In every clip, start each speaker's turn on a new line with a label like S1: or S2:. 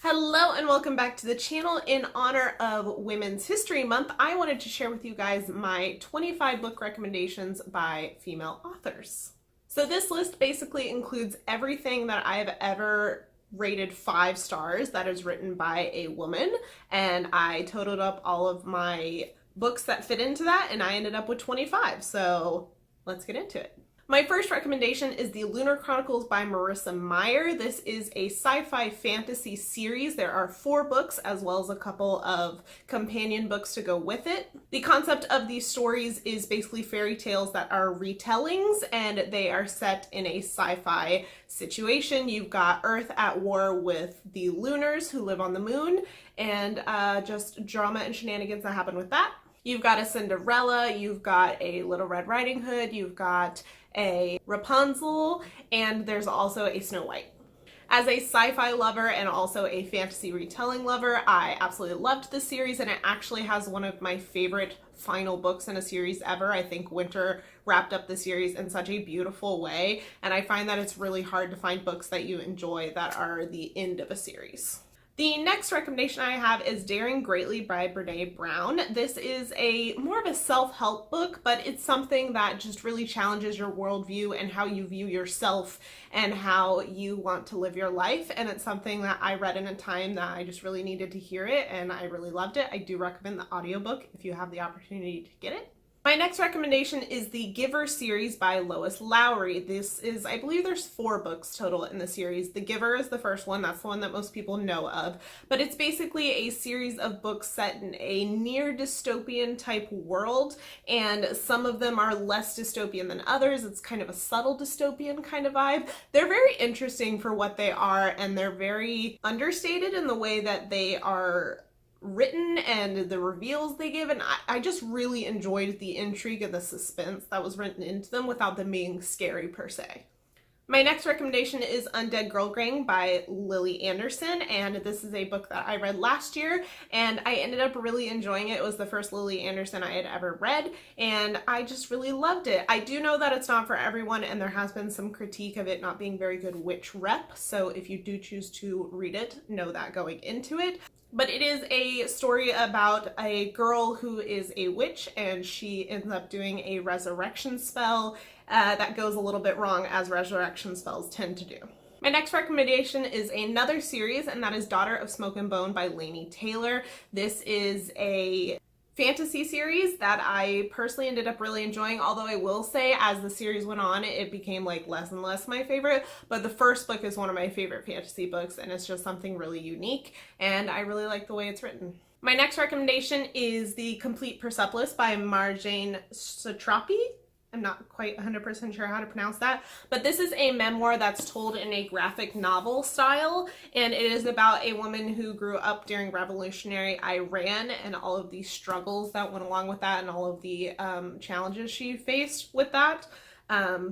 S1: Hello and welcome back to the channel. In honor of Women's History Month, I wanted to share with you guys my 25 book recommendations by female authors. So this list basically includes everything that I have ever rated 5 stars that is written by a woman, and I totaled up all of my books that fit into that and I ended up with 25. So let's get into it. My first recommendation is the Lunar Chronicles by Marissa Meyer. This is a sci-fi fantasy series. There are 4 books as well as a couple of companion books to go with it. The concept of these stories is basically fairy tales that are retellings, and they are set in a sci-fi situation. You've got Earth at war with the Lunars who live on the moon, and just drama and shenanigans that happen with that. You've got a Cinderella, you've got a Little Red Riding Hood, you've got a Rapunzel, and there's also a Snow White. As a sci-fi lover and also a fantasy retelling lover, I absolutely loved this series, and it actually has one of my favorite final books in a series ever. I think Winter wrapped up the series in such a beautiful way, and I find that it's really hard to find books that you enjoy that are the end of a series. The next recommendation I have is Daring Greatly by Brené Brown. This is more of a self-help book, but it's something that just really challenges your worldview and how you view yourself and how you want to live your life. And it's something that I read in a time that I just really needed to hear it, and I really loved it. I do recommend the audiobook if you have the opportunity to get it. My next recommendation is the Giver series by Lois Lowry. This is, I believe there's 4 books total in the series. The Giver is the first one. That's the one that most people know of. But it's basically a series of books set in a near dystopian type world, and some of them are less dystopian than others. It's kind of a subtle dystopian kind of vibe. They're very interesting for what they are, and they're very understated in the way that they are written and the reveals they give, and I just really enjoyed the intrigue and the suspense that was written into them without them being scary per se. My next recommendation is Undead Girl Gang by Lily Anderson, and this is a book that I read last year, and I ended up really enjoying it. It was the first Lily Anderson I had ever read, and I just really loved it. I do know that it's not for everyone, and there has been some critique of it not being very good witch rep, so if you do choose to read it, know that going into it. But it is a story about a girl who is a witch, and she ends up doing a resurrection spell that goes a little bit wrong, as resurrection spells tend to do. My next recommendation is another series, and that is Daughter of Smoke and Bone by Laini Taylor. This is a fantasy series that I personally ended up really enjoying, although I will say as the series went on it became like less and less my favorite, but the first book is one of my favorite fantasy books, and it's just something really unique, and I really like the way it's written. My next recommendation is the Complete Persepolis by Marjane Satrapi. I'm not quite 100% sure how to pronounce that, but this is a memoir that's told in a graphic novel style, and it is about a woman who grew up during revolutionary Iran and all of the struggles that went along with that and all of the challenges she faced with that,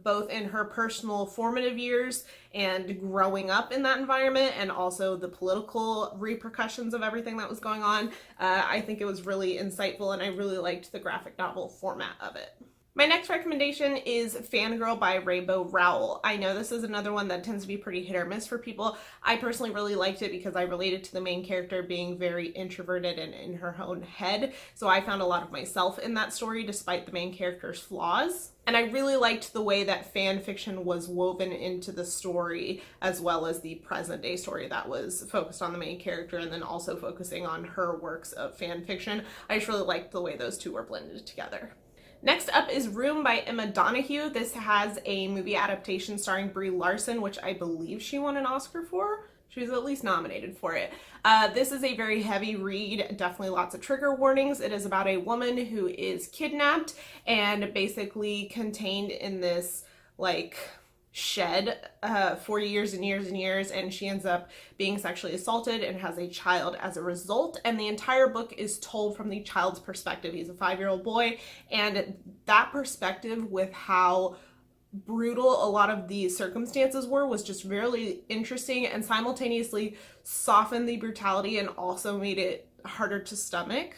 S1: both in her personal formative years and growing up in that environment, and also the political repercussions of everything that was going on. I think it was really insightful, and I really liked the graphic novel format of it. My next recommendation is Fangirl by Rainbow Rowell. I know this is another one that tends to be pretty hit or miss for people. I personally really liked it because I related to the main character being very introverted and in her own head, so I found a lot of myself in that story despite the main character's flaws. And I really liked the way that fan fiction was woven into the story, as well as the present day story that was focused on the main character and then also focusing on her works of fan fiction. I just really liked the way those two were blended together. Next up is Room by Emma Donoghue. This has a movie adaptation starring Brie Larson, which I believe she won an Oscar for. She was at least nominated for it. This is a very heavy read, definitely lots of trigger warnings. It is about a woman who is kidnapped and basically contained in this shed for years and years and years, and she ends up being sexually assaulted and has a child as a result, and the entire book is told from the child's perspective. He's a 5-year-old boy, and that perspective with how brutal a lot of the circumstances were was just really interesting, and simultaneously softened the brutality and also made it harder to stomach.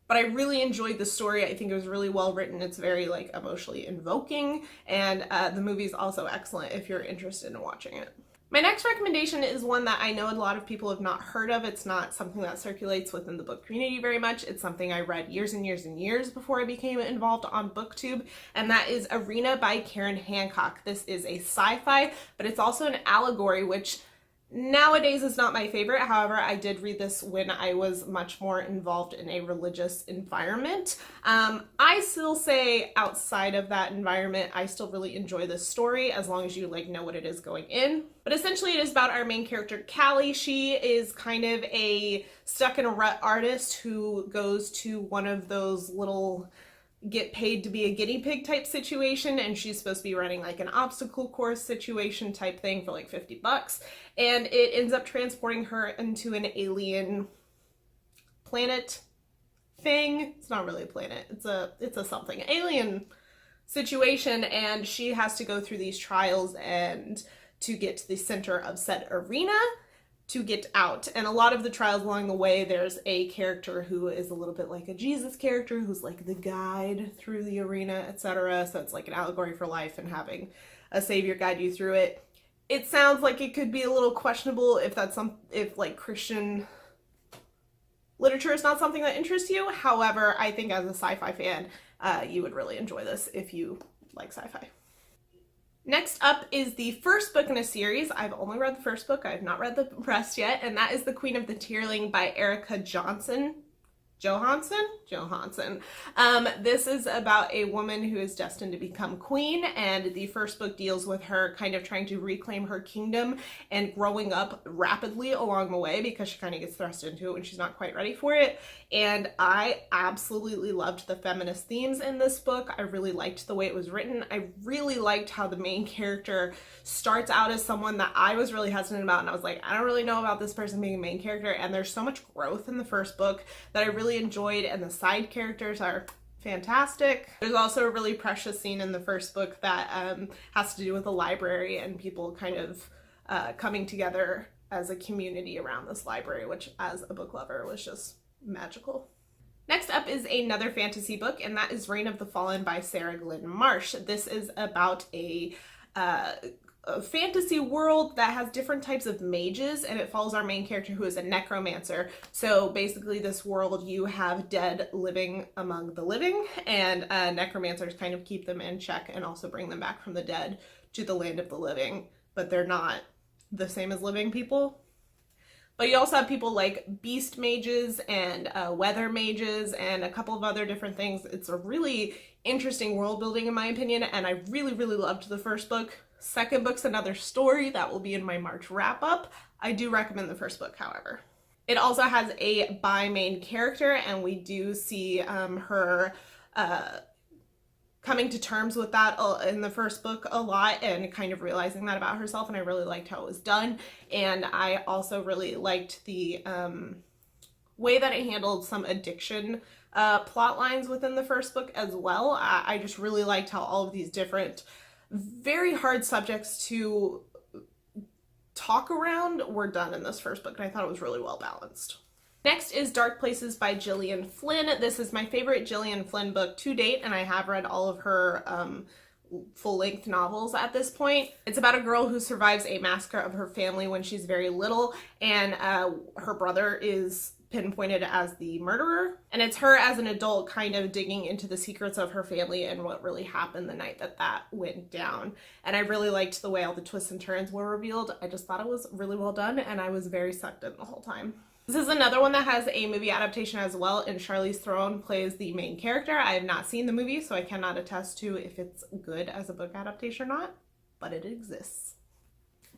S1: But I really enjoyed the story. I think it was really well written. It's very emotionally invoking, and the movie's also excellent if you're interested in watching it. My next recommendation is one that I know a lot of people have not heard of. It's not something that circulates within the book community very much. It's something I read years and years and years before I became involved on BookTube, and that is Arena by Karen Hancock. This is a sci-fi, but it's also an allegory, which nowadays is not my favorite. However, I did read this when I was much more involved in a religious environment. I still say outside of that environment, I still really enjoy this story as long as you know what it is going in. But essentially it is about our main character, Callie. She is kind of a stuck in a rut artist who goes to one of those little get paid to be a guinea pig type situation, and she's supposed to be running like an obstacle course situation type thing for like $50, and it ends up transporting her into an alien planet thing. It's not really a planet, it's a something alien situation, and she has to go through these trials and to get to the center of said arena to get out. And a lot of the trials along the way, there's a character who is a little bit like a Jesus character who's like the guide through the arena, etc. So it's like an allegory for life and having a savior guide you through it. It sounds like it could be a little questionable if like Christian literature is not something that interests you. However, I think as a sci-fi fan, you would really enjoy this if you like sci-fi. Next up is the first book in a series. I've only read the first book. I have not read the rest yet, and that is The Queen of the Tearling by Erica Johansson. This is about a woman who is destined to become queen, and the first book deals with her kind of trying to reclaim her kingdom and growing up rapidly along the way because she kind of gets thrust into it when she's not quite ready for it. And I absolutely loved the feminist themes in this book. I really liked the way it was written. I really liked how the main character starts out as someone that I was really hesitant about, and I was like, I don't really know about this person being a main character, and there's so much growth in the first book that I really enjoyed, and the side characters are fantastic. There's also a really precious scene in the first book that has to do with a library and people kind of coming together as a community around this library, which as a book lover was just magical. Next up is another fantasy book, and that is Reign of the Fallen by Sarah Glynn Marsh. This is about a fantasy world that has different types of mages, and it follows our main character who is a necromancer. So basically this world, you have dead living among the living, and necromancers kind of keep them in check and also bring them back from the dead to the land of the living, but they're not the same as living people. But you also have people like beast mages and weather mages and a couple of other different things. It's a really interesting world building in my opinion, and I really, really loved the first book. Second book's another story that will be in my March wrap up. I do recommend the first book, however. It also has a bi main character, and we do see her coming to terms with that in the first book a lot and kind of realizing that about herself, and I really liked how it was done. And I also really liked the way that it handled some addiction plot lines within the first book as well. I just really liked how all of these different very hard subjects to talk around were done in this first book, and I thought it was really well balanced. Next is Dark Places by Gillian Flynn. This is my favorite Gillian Flynn book to date, and I have read all of her full-length novels at this point. It's about a girl who survives a massacre of her family when she's very little, and her brother is pinpointed as the murderer, and it's her as an adult kind of digging into the secrets of her family and what really happened the night that that went down. And I really liked the way all the twists and turns were revealed. I just thought it was really well done, and I was very sucked in the whole time. This is another one that has a movie adaptation as well, and Charlize Theron plays the main character. I have not seen the movie, so I cannot attest to if it's good as a book adaptation or not, but it exists.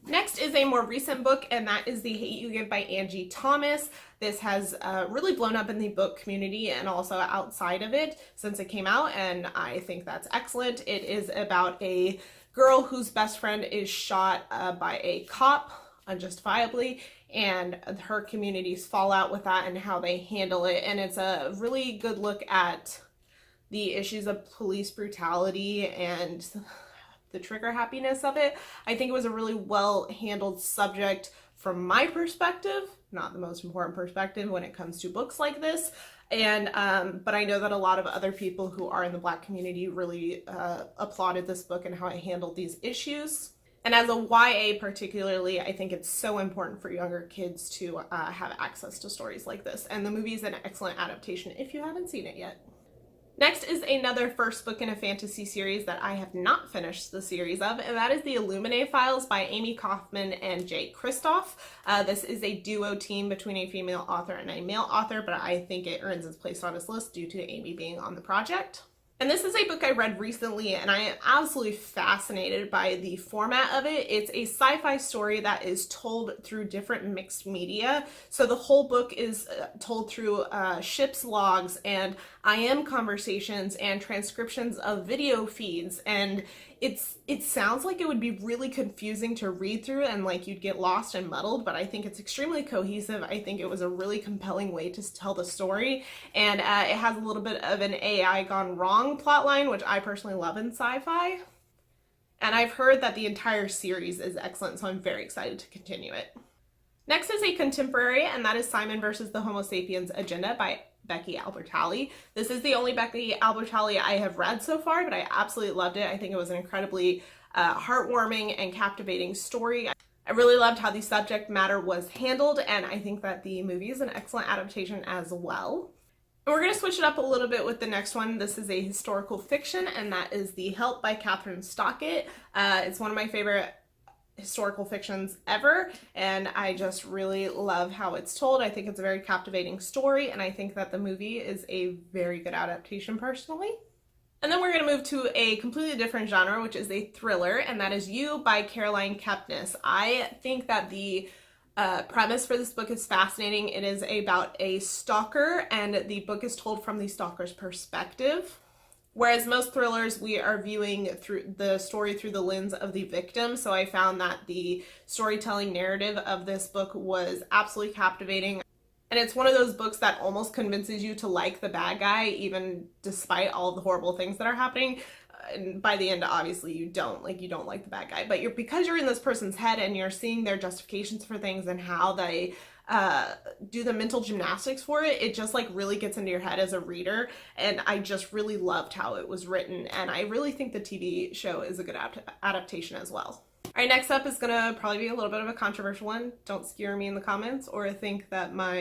S1: Next is a more recent book, and that is The Hate U Give by Angie Thomas. This has really blown up in the book community and also outside of it since it came out, and I think that's excellent. It is about a girl whose best friend is shot by a cop unjustifiably, and her community's fallout with that and how they handle it. And it's a really good look at the issues of police brutality and the trigger happiness of it. I think it was a really well handled subject from my perspective, not the most important perspective when it comes to books like this. And but I know that a lot of other people who are in the Black community really applauded this book and how it handled these issues. And as a YA particularly, I think it's so important for younger kids to have access to stories like this. And the movie is an excellent adaptation if you haven't seen it yet. Next is another first book in a fantasy series that I have not finished the series of, and that is the Illuminate Files by Amy Kaufman and Jay Kristoff. This is a duo team between a female author and a male author, but I think it earns its place on this list due to Amy being on the project. And this is a book I read recently, and I am absolutely fascinated by the format of it. It's a sci-fi story that is told through different mixed media. So the whole book is told through ship's logs and IM conversations and transcriptions of video feeds, and it sounds like it would be really confusing to read through and like you'd get lost and muddled, but I think it's extremely cohesive. I think it was a really compelling way to tell the story, and it has a little bit of an AI gone wrong plotline, which I personally love in sci-fi. And I've heard that the entire series is excellent, so I'm very excited to continue it. Next is a contemporary, and that is Simon versus the Homo Sapiens Agenda by Becky Albertalli. This is the only Becky Albertalli I have read so far, but I absolutely loved it. I think it was an incredibly heartwarming and captivating story. I really loved how the subject matter was handled, and I think that the movie is an excellent adaptation as well. And we're going to switch it up a little bit with the next one. This is a historical fiction, and that is The Help by Catherine Stockett. It's one of my favorite historical fictions ever, and I just really love how it's told. I think it's a very captivating story, and I think that the movie is a very good adaptation personally. And then we're going to move to a completely different genre, which is a thriller, and that is You by Caroline Kepnes. I think that the premise for this book is fascinating. It is about a stalker, and the book is told from the stalker's perspective. Whereas most thrillers, we are viewing through the story through the lens of the victim. So I found that the storytelling narrative of this book was absolutely captivating. And it's one of those books that almost convinces you to like the bad guy, even despite all the horrible things that are happening. And by the end, obviously, you don't like the bad guy. But because you're in this person's head and you're seeing their justifications for things and how they do the mental gymnastics for it, it just like really gets into your head as a reader, and I just really loved how it was written, and I really think the TV show is a good adaptation as well. All right, next up is gonna probably be a little bit of a controversial one. Don't skewer me in the comments or think that my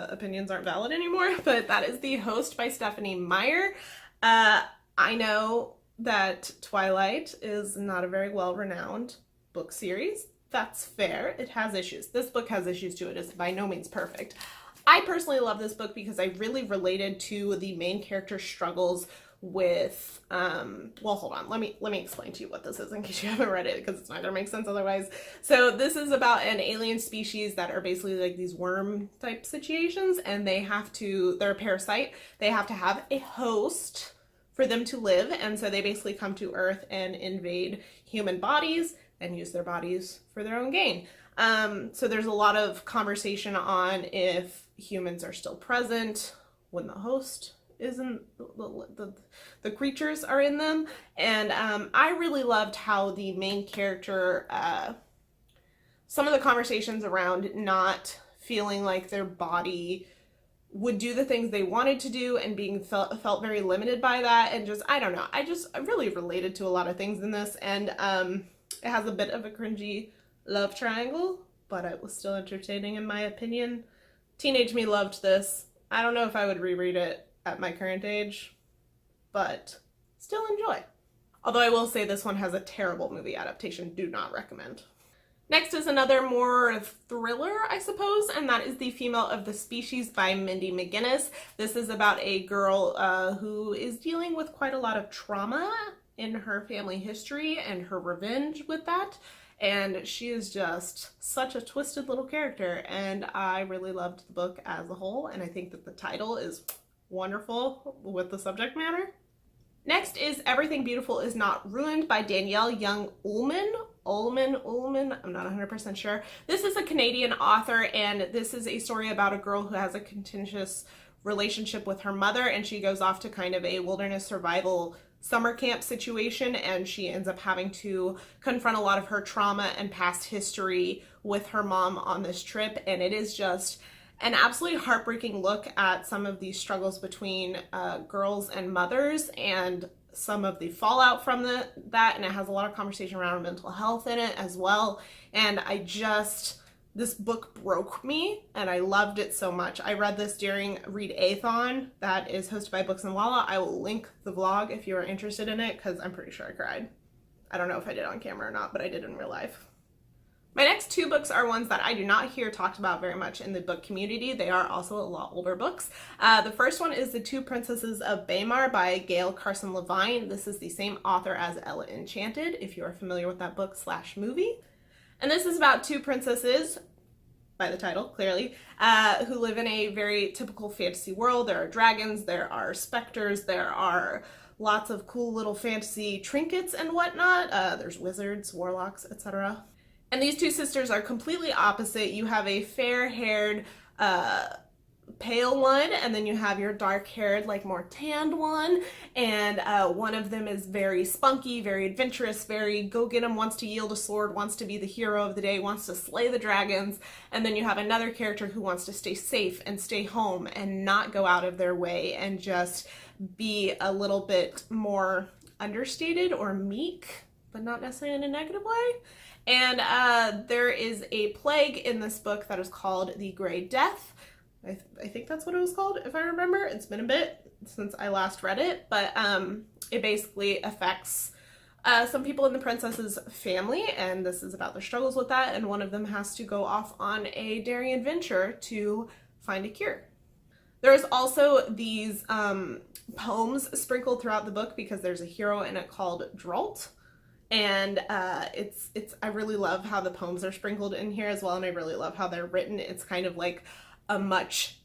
S1: opinions aren't valid anymore, but that is The Host by Stephanie Meyer. I know that Twilight is not a very well-renowned book series. That's fair. It has issues. This book has issues too. It is by no means perfect. I personally love this book because I really related to the main character's struggles with, well, hold on. Let me explain to you what this is in case you haven't read it, because it's not gonna make sense otherwise. So this is about an alien species that are basically like these worm type situations, and they're a parasite. They have to have a host for them to live, and so they basically come to Earth and invade human bodies and use their bodies for their own gain. So there's a lot of conversation on if humans are still present when the host isn't, the creatures are in them. And I really loved how the main character, some of the conversations around not feeling like their body would do the things they wanted to do and being felt very limited by that, and just, I don't know, I really related to a lot of things in this, and it has a bit of a cringy love triangle, but it was still entertaining in my opinion. Teenage me loved this. I don't know if I would reread it at my current age, but still enjoy. Although I will say this one has a terrible movie adaptation. Do not recommend. Next is another more thriller, I suppose, and that is The Female of the Species by Mindy McGinnis. This is about a girl who is dealing with quite a lot of trauma in her family history and her revenge with that, and she is just such a twisted little character, and I really loved the book as a whole, and I think that the title is wonderful with the subject matter. Next is Everything Beautiful Is Not Ruined by Danielle Young-Ullman. Ullman, I'm not 100% sure. This is a Canadian author, and this is a story about a girl who has a contentious relationship with her mother, and she goes off to kind of a wilderness survival summer camp situation, and she ends up having to confront a lot of her trauma and past history with her mom on this trip, and it is just an absolutely heartbreaking look at some of these struggles between girls and mothers, and some of the fallout from that, and it has a lot of conversation around mental health in it as well. And this book broke me, and I loved it so much. I read this during Read-A-thon that is hosted by Books and Walla. I will link the vlog if you are interested in it, because I'm pretty sure I cried. I don't know if I did on camera or not, but I did in real life. My next two books are ones that I do not hear talked about very much in the book community. They are also a lot older books. The first one is The Two Princesses of Baymar by Gail Carson Levine. This is the same author as Ella Enchanted, if you are familiar with that book / movie. And this is about two princesses, by the title, clearly, who live in a very typical fantasy world. There are dragons, there are specters, there are lots of cool little fantasy trinkets and whatnot. There's wizards, warlocks, etc. And these two sisters are completely opposite. You have a fair-haired, pale one, and then you have your dark-haired, like more tanned one, and one of them is very spunky, very adventurous, very go-get-em, wants to yield a sword, wants to be the hero of the day, wants to slay the dragons, and then you have another character who wants to stay safe and stay home and not go out of their way and just be a little bit more understated or meek, but not necessarily in a negative way. And there is a plague in this book that is called the Grey Death. I think that's what it was called, if I remember. It's been a bit since I last read it, but it basically affects some people in the princess's family, and this is about their struggles with that, and one of them has to go off on a daring adventure to find a cure. There's also these poems sprinkled throughout the book because there's a hero in it called Dralt. And I really love how the poems are sprinkled in here as well, and I really love how they're written. It's kind of like a much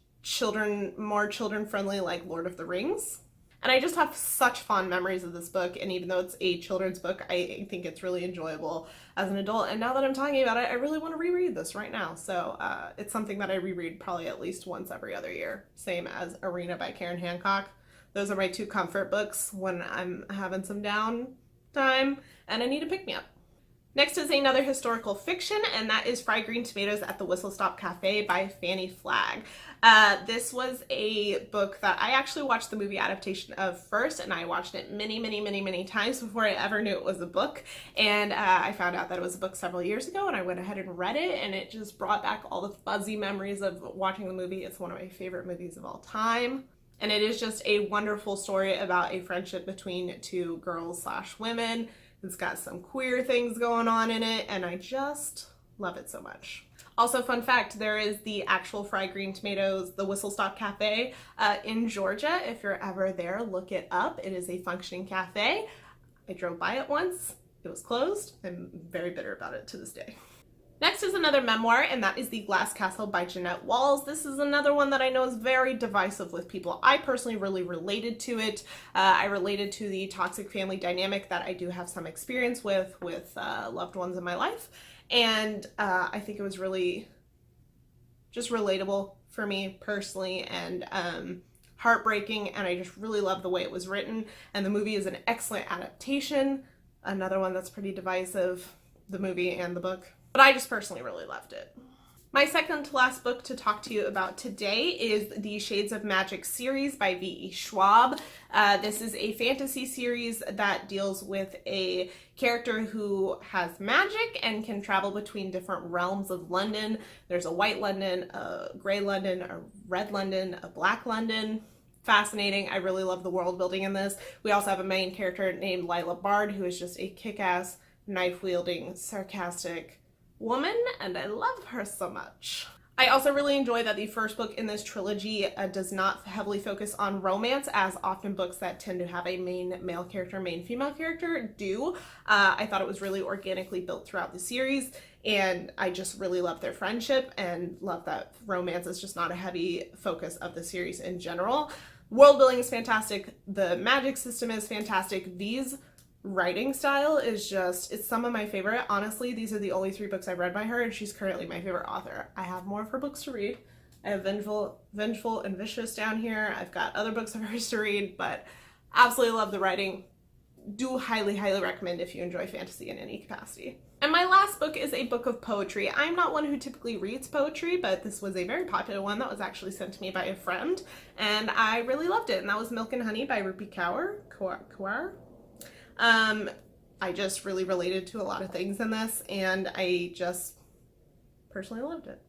S1: more children-friendly, like Lord of the Rings. And I just have such fond memories of this book, and even though it's a children's book, I think it's really enjoyable as an adult. And now that I'm talking about it, I really want to reread this right now. So it's something that I reread probably at least once every other year. Same as Arena by Karen Hancock. Those are my two comfort books when I'm having some downtime and I need a pick-me-up. Next is another historical fiction, and that is Fried Green Tomatoes at the Whistle Stop Cafe by Fanny Flagg. This was a book that I actually watched the movie adaptation of first, and I watched it many times before I ever knew it was a book. And I found out that it was a book several years ago, and I went ahead and read it, and it just brought back all the fuzzy memories of watching the movie. It's one of my favorite movies of all time. And it is just a wonderful story about a friendship between two girls / women. It's got some queer things going on in it, and I just love it so much. Also, fun fact, there is the actual Fried Green Tomatoes, the Whistle Stop Cafe in Georgia. If you're ever there, look it up. It is a functioning cafe. I drove by it once. It was closed. I'm very bitter about it to this day. Next is another memoir, and that is The Glass Castle by Jeanette Walls. This is another one that I know is very divisive with people. I personally really related to it. I related to the toxic family dynamic that I do have some experience with loved ones in my life. And I think it was really just relatable for me personally, and heartbreaking, and I just really love the way it was written. And the movie is an excellent adaptation. Another one that's pretty divisive, the movie and the book. But I just personally really loved it. My second to last book to talk to you about today is the Shades of Magic series by V.E. Schwab. This is a fantasy series that deals with a character who has magic and can travel between different realms of London. There's a white London, a gray London, a red London, a black London. Fascinating. I really love the world building in this. We also have a main character named Lila Bard, who is just a kick-ass, knife-wielding, sarcastic woman, and I love her so much. I also really enjoy that the first book in this trilogy does not heavily focus on romance, as often books that tend to have a main male character, main female character do. I thought it was really organically built throughout the series, and I just really love their friendship and love that romance is just not a heavy focus of the series in general. World building is fantastic. The magic system is fantastic. V's writing style is just, it's some of my favorite. Honestly, these are the only 3 books I've read by her, and she's currently my favorite author. I have more of her books to read. I have Vengeful and Vicious down here. I've got other books of hers to read, but absolutely love the writing. Do highly recommend if you enjoy fantasy in any capacity. And my last book is a book of poetry. I'm not one who typically reads poetry, but this was a very popular one that was actually sent to me by a friend, and I really loved it, and that was Milk and Honey by Rupi Kaur. I just really related to a lot of things in this, and I just personally loved it.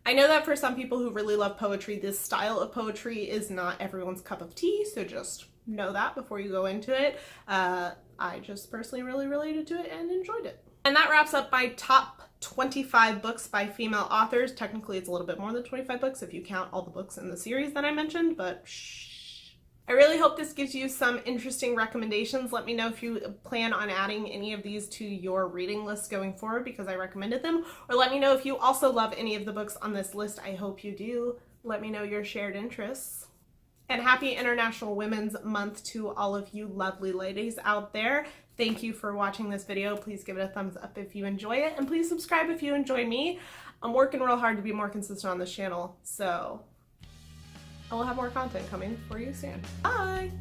S1: I know that for some people who really love poetry, this style of poetry is not everyone's cup of tea, so just know that before you go into it. I just personally really related to it and enjoyed it. And that wraps up my top 25 books by female authors. Technically, it's a little bit more than 25 books if you count all the books in the series that I mentioned, but shh. I really hope this gives you some interesting recommendations. Let me know if you plan on adding any of these to your reading list going forward because I recommended them, or let me know if you also love any of the books on this list. I hope you do. Let me know your shared interests. And happy International Women's Month to all of you lovely ladies out there. Thank you for watching this video. Please give it a thumbs up if you enjoy it, and please subscribe if you enjoy me. I'm working real hard to be more consistent on this channel, so I will have more content coming for you soon. Bye!